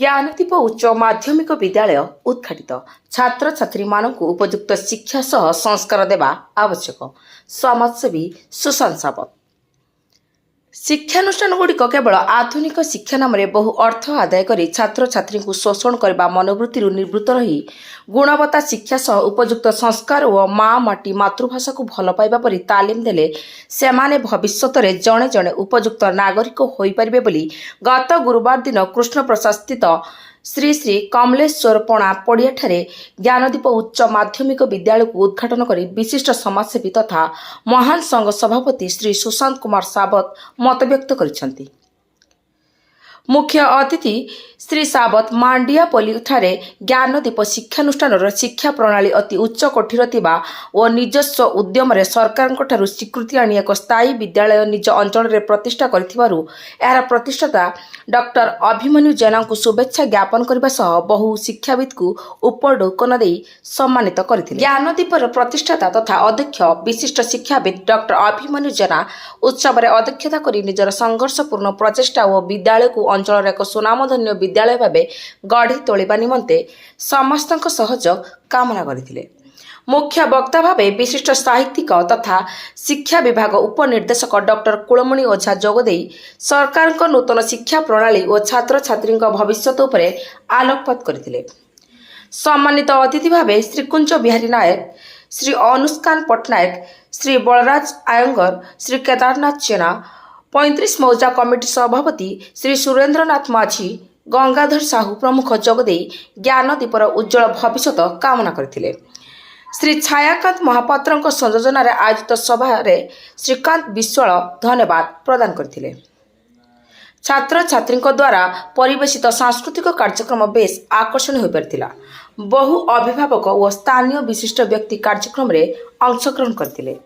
ज्ञानदीप उच्च माध्यमिक विद्यालय उद्घाटित छात्र छात्री मानक उपयुक्त शिक्षा सह संस्कार देवा आवश्यक समाजसेवी सुशांत सावत। शिक्षानुष्ठानगुड़िक केवल आधुनिक शिक्षा नाम बहु अर्थ आदाय करी छात्र छात्री को शोषण करने मनोवृत्ति निवृत्त रही गुणवत्ता शिक्षा सह उपयुक्त संस्कार और माँ माटी मातृभाषा को भल पाइबा परी तालीम देले सेमाने भविष्यत रे जणे जणे उपयुक्त नागरिक होई परिबे बोली गत गुरुवार दिन कृष्ण प्रसाद स्थित श्री श्री कमलेश्वर पणा पड़ियाठारे ज्ञानदीप उच्च माध्यमिक विद्यालय को उद्घाटन करी विशिष्ट समाजसेवी तथा महान संघ सभापति श्री सुशांत कुमार सावत मत व्यक्त करिसेंती। मुख्य अतिथि श्री सावत मांडियापल्ली ठारे ज्ञानदीप शिक्षानुष्ठान शिक्षा प्रणाली अति उच्च कोठीर थिबा और निजस्व उद्यम सरकार स्वीकृति आनी एक स्थायी विद्यालय निज अंचल में प्रतिष्ठा करिथिबारु एहार प्रतिष्ठाता डॉक्टर अभिमन्यु जेना को शुभेच्छा ज्ञापन करने सह बहु शिक्षाविद को उपढौकन दे सम्मानित करथिले। ज्ञानदीपर प्रतिष्ठाता तथा अध्यक्ष विशिष्ट शिक्षाविद डॉक्टर अभिमन्यु जेना उत्सव में अध्यक्षता कर निजर संघर्षपूर्ण प्रचेष्टा और विद्यालय को अंचल एक सुनामधन्य विद्यालय भावे गढ़ी तोलिबा निमंते समस्तक सहयोग कामना करथिले। मुख्य वक्ता भावे विशिष्ट साहित्यिक तथा शिक्षा विभाग उपनिर्देशक डॉक्टर कुलमणि ओझा जोगदे सरकार नूतन शिक्षा प्रणाली और छात्र छात्री भविष्यत उपरे आलोकपात करथिले। सम्मानित अतिथि भावे श्री कुंज बिहारी नायक, श्री अनुष्कान पट्टनायक, श्री बलराज आयंगर, श्री केदारनाथ जेना, 35 मौजा कमिटी सभापति श्री सुरेंद्रनाथ माझी, गंगाधर साहू प्रमुख जोगदे ज्ञानदीपर उज्जवल भविष्यत कामना करथिले। श्री छायाकांत महापात्र संयोजन आयोजित सभा श्रीकांत विश्वाल धन्यवाद प्रदान करथिले। छात्र छात्री द्वारा परिवेशित सांस्कृतिक कार्यक्रम बेस आकर्षण हो पारिथिला। बहु अभिभावक और स्थानीय विशिष्ट व्यक्ति कार्यक्रम में अंशग्रहण करथिले।